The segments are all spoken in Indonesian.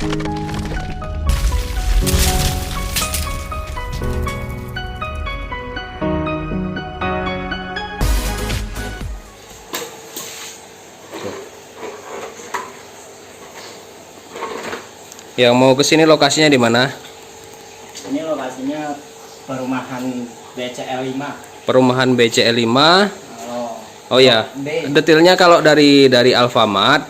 Yang mau ke sini lokasinya di mana? Ini lokasinya perumahan BCL 5. Perumahan BCL 5. Oh ya, B. detailnya kalau dari Alfamart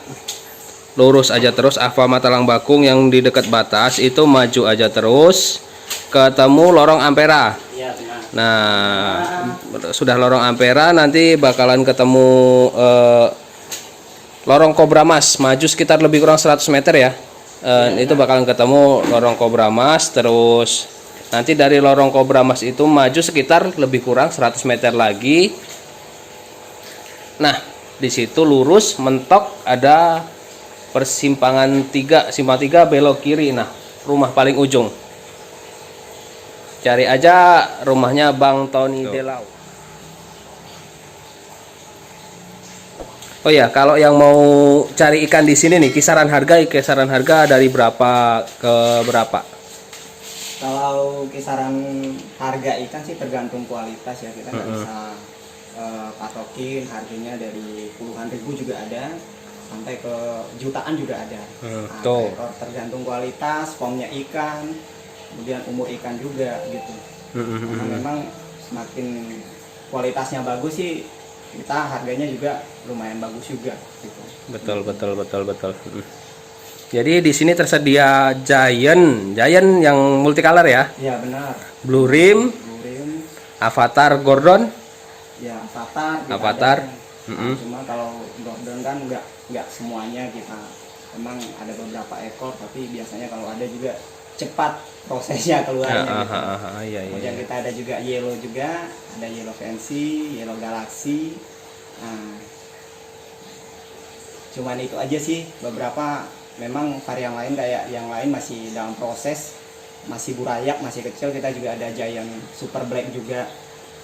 lurus aja terus Alfamart Talang Bakung yang di dekat batas itu maju aja terus ketemu lorong Ampera. Iya, benar. Nah, sudah lorong Ampera nanti bakalan ketemu lorong Kobra Mas, maju sekitar lebih kurang 100 meter ya. Itu bakalan ketemu lorong Kobra Mas, terus nanti dari lorong Kobra Mas itu maju sekitar lebih kurang 100 meter lagi. Nah, di situ lurus mentok ada persimpangan 3, simpang 3 belok kiri. Nah, rumah paling ujung. Cari aja rumahnya Bang Tony Delau. Oh ya, kalau yang mau cari ikan di sini nih, kisaran harga dari berapa ke berapa? Kalau kisaran harga ikan sih tergantung kualitas ya, kita nggak bisa patokin harganya dari puluhan ribu juga ada sampai ke jutaan juga ada. Nah, tergantung kualitas, formnya ikan, kemudian umur ikan juga gitu. Karena memang semakin kualitasnya bagus sih, kita harganya juga lumayan bagus juga gitu. Betul. Jadi di sini tersedia Giant yang multicolor ya? Iya, benar. Blue Rim, Avatar Gordon. Ya, Avatar. Cuma kalau Gordon kan nggak semuanya kita. Memang ada beberapa ekor, tapi biasanya kalau ada juga cepat prosesnya keluarnya gitu. Iya. Kemudian kita ada juga Yellow juga, ada Yellow Fancy, Yellow Galaxy. Nah, cuman itu aja sih, beberapa memang varian lain kayak yang lain masih dalam proses, masih burayak, masih kecil. Kita juga ada Giant Super Black juga.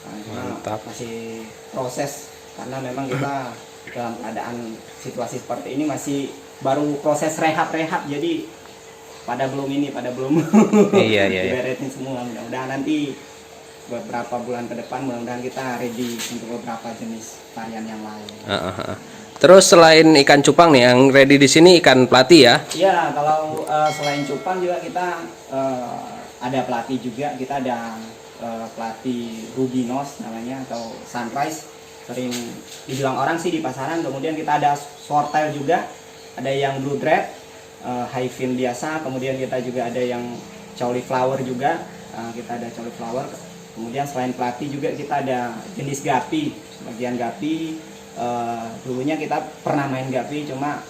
Nah, masih proses karena memang kita dalam keadaan situasi seperti ini masih baru proses rehab, jadi pada belum iya. diberesin semua. Mudah-mudahan nanti beberapa bulan ke depan mudah-mudahan kita ready untuk beberapa jenis varian yang lain. Terus selain ikan cupang nih yang ready di sini ikan platy ya? Iya, kalau selain cupang juga kita ada platy juga. Kita ada platy rubinos namanya atau sunrise, sering dibilang orang sih di pasaran. Kemudian kita ada swordtail juga, ada yang blue dread, high fin biasa. Kemudian kita juga ada yang cauliflower juga, kita ada cauliflower. Kemudian selain platy juga kita ada jenis gapi. Bagian gapi dulunya kita pernah main gapi, cuma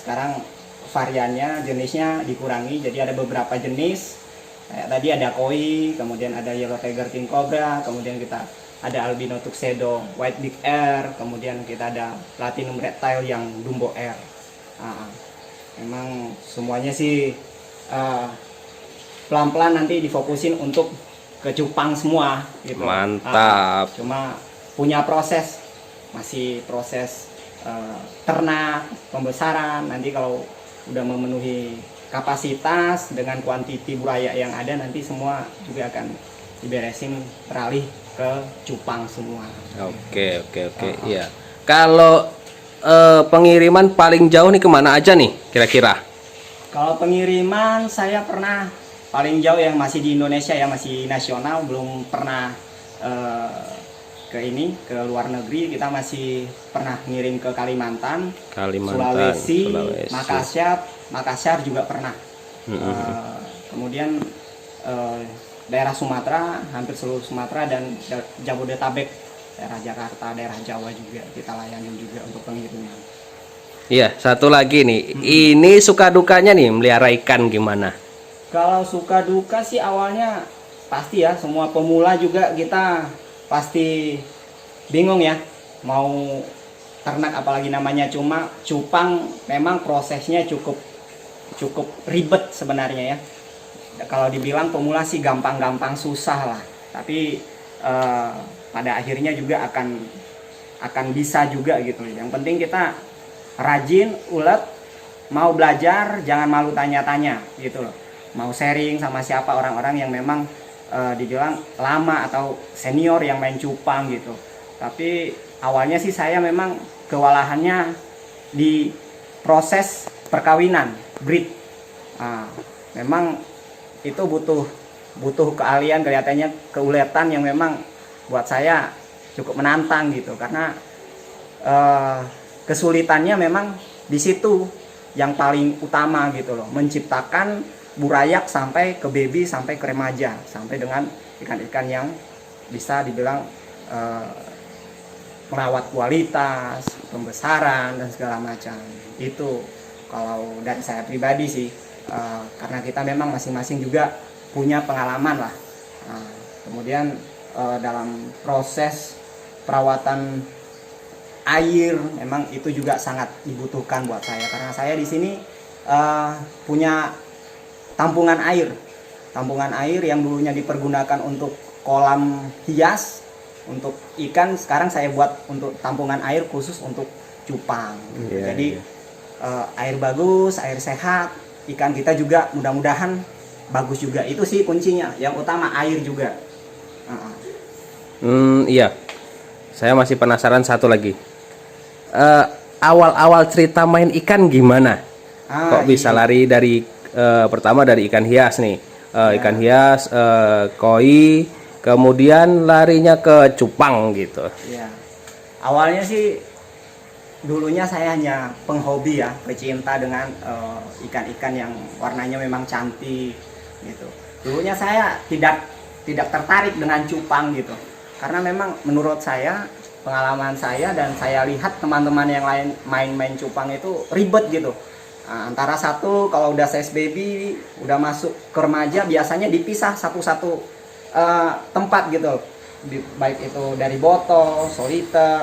sekarang variannya jenisnya dikurangi, jadi ada beberapa jenis. Kayak tadi ada koi, kemudian ada yellow tiger king cobra, kemudian kita ada albino tuxedo white big air, kemudian kita ada platinum reptile yang dumbo air. Memang semuanya sih pelan-pelan nanti difokusin untuk ke cupang semua gitu. Mantap. Cuma punya proses, masih proses ternak, pembesaran. Nanti kalau udah memenuhi kapasitas dengan kuantiti buraya yang ada, nanti semua juga akan diberesin beralih ke cupang semua. Oke. Iya. Kalau pengiriman paling jauh nih kemana aja nih kira-kira? Kalau pengiriman saya pernah paling jauh yang masih di Indonesia ya, masih nasional, belum pernah ke luar negeri. Kita masih pernah ngirim ke Kalimantan, Sulawesi. Makassar juga pernah. Kemudian daerah Sumatera, hampir seluruh Sumatera dan Jabodetabek, daerah Jakarta, daerah Jawa juga kita layani juga untuk pengiriman. Iya, satu lagi nih. Ini suka dukanya nih melihara ikan gimana? Kalau suka duka sih awalnya pasti ya, semua pemula juga kita pasti bingung ya mau ternak, apalagi namanya cupang. Memang prosesnya cukup ribet sebenarnya ya. Kalau dibilang pemula sih gampang-gampang susah lah, tapi pada akhirnya juga akan bisa juga gitu. Yang penting kita rajin, ulet, mau belajar jangan malu tanya-tanya gitu loh. Mau sharing sama siapa orang-orang yang memang dibilang lama atau senior yang main cupang gitu. Tapi awalnya sih saya memang kewalahannya di proses perkawinan, breed. Memang itu butuh keahlian, kelihatannya keuletan yang memang buat saya cukup menantang gitu, karena kesulitannya memang di situ yang paling utama gitu loh, menciptakan burayak sampai ke baby, sampai ke remaja, sampai dengan ikan-ikan yang bisa dibilang merawat kualitas, pembesaran dan segala macam. Itu kalau dari saya pribadi sih, karena kita memang masing-masing juga punya pengalaman lah. Kemudian dalam proses perawatan air memang itu juga sangat dibutuhkan buat saya, karena saya di sini punya tampungan air yang dulunya dipergunakan untuk kolam hias untuk ikan, sekarang saya buat untuk tampungan air khusus untuk cupang. Jadi air bagus, air sehat, ikan kita juga mudah-mudahan bagus juga. Itu sih kuncinya, yang utama air juga. Iya, saya masih penasaran satu lagi. Awal-awal cerita main ikan gimana? Kok bisa lari dari pertama dari ikan hias nih, ikan hias, koi, kemudian larinya ke cupang gitu. Iya. Awalnya sih dulunya saya hanya penghobi ya, pecinta dengan ikan-ikan yang warnanya memang cantik gitu. Dulunya saya tidak tertarik dengan cupang gitu, karena memang menurut saya, pengalaman saya dan saya lihat teman-teman yang lain main-main cupang itu ribet gitu. Antara satu kalau udah size baby, udah masuk ke remaja, biasanya dipisah satu-satu tempat gitu, baik itu dari botol, soliter,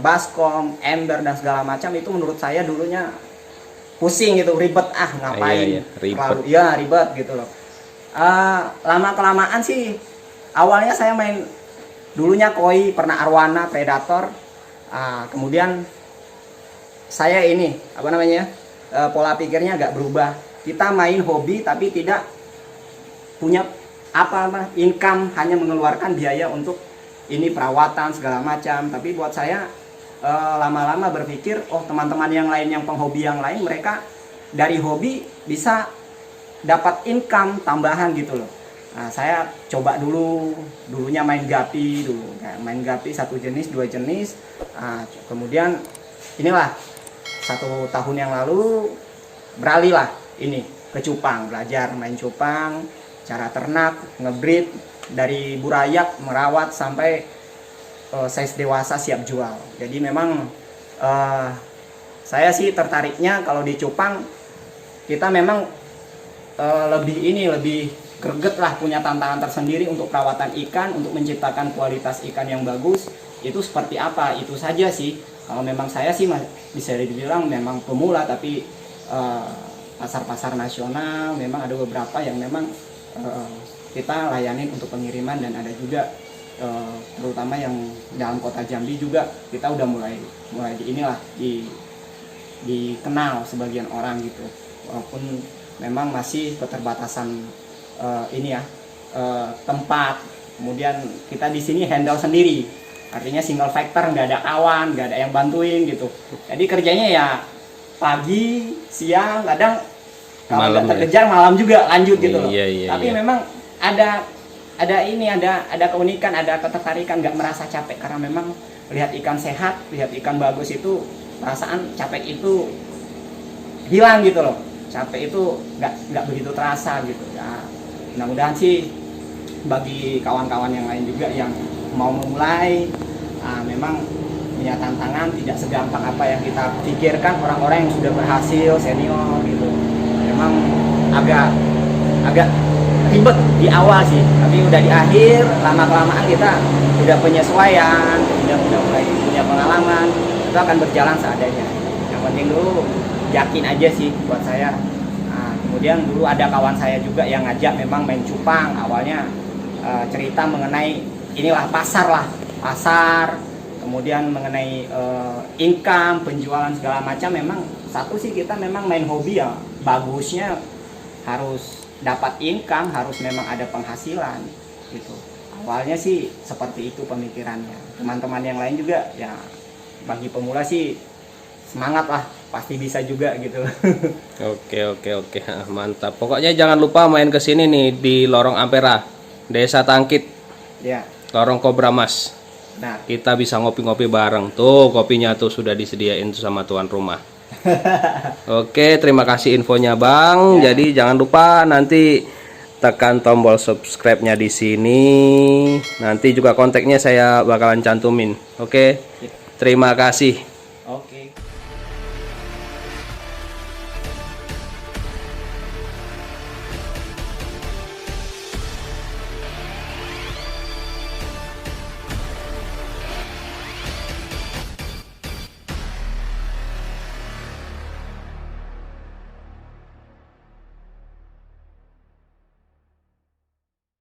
baskom, ember dan segala macam. Itu menurut saya dulunya pusing gitu, ribet, ngapain, ribet. Ribet gitu loh. Lama kelamaan sih, awalnya saya main dulunya koi, pernah arwana, predator, kemudian saya ini pola pikirnya agak berubah. Kita main hobi tapi tidak punya income, hanya mengeluarkan biaya untuk ini perawatan segala macam. Tapi buat saya lama-lama berpikir, teman-teman yang lain, yang penghobi yang lain, mereka dari hobi bisa dapat income tambahan gitu loh. Saya coba dulunya main gapi dulu, main gapi satu jenis, dua jenis. Kemudian inilah 1 tahun yang lalu beralih lah ini ke cupang, belajar main cupang, cara ternak, ngebreed, dari burayak, merawat sampai size dewasa siap jual. Jadi memang saya sih tertariknya kalau di cupang kita memang lebih greget lah, punya tantangan tersendiri untuk perawatan ikan, untuk menciptakan kualitas ikan yang bagus. Itu seperti apa, itu saja sih. Kalau memang saya sih bisa dibilang memang pemula, tapi pasar-pasar nasional memang ada beberapa yang memang kita layanin untuk pengiriman, dan ada juga terutama yang dalam kota Jambi juga kita udah mulai dikenal sebagian orang gitu, walaupun memang masih keterbatasan tempat. Kemudian kita di sini handle sendiri, artinya single factor, nggak ada kawan, nggak ada yang bantuin gitu. Jadi kerjanya ya pagi, siang, kadang kalau nggak terkejar malam juga lanjut gitu loh. Tapi memang ada keunikan, ada ketertarikan, nggak merasa capek, karena memang lihat ikan sehat, lihat ikan bagus itu perasaan capek itu hilang gitu loh. Capek itu nggak begitu terasa gitu ya. Mudah-mudahan sih bagi kawan-kawan yang lain juga yang mau memulai, memang punya tantangan, tidak segampang apa yang kita pikirkan orang-orang yang sudah berhasil, senior gitu. Memang agak ribet di awal sih, tapi udah di akhir, lama-kelamaan kita udah penyesuaian, udah mulai punya pengalaman, itu akan berjalan seadanya. Yang penting dulu yakin aja sih buat saya. Kemudian dulu ada kawan saya juga yang ngajak memang main cupang. Awalnya cerita mengenai inilah pasar, kemudian mengenai income, penjualan segala macam. Memang satu sih kita memang main hobi ya, bagusnya harus dapat income, harus memang ada penghasilan gitu. Awalnya sih seperti itu pemikirannya. Teman-teman yang lain juga ya, bagi pemula sih semangat lah, pasti bisa juga gitu. Oke. Ah, mantap. Pokoknya jangan lupa main ke sini nih di Lorong Ampera, Desa Tangkit, Ya, Lorong Kobra Mas. nah. Kita bisa ngopi-ngopi bareng. Tuh, kopinya tuh sudah disediain tuh sama tuan rumah. Oke, terima kasih infonya, Bang. Ya. Jadi jangan lupa nanti tekan tombol subscribe-nya di sini. Nanti juga kontaknya saya bakalan cantumin. Oke. Terima kasih.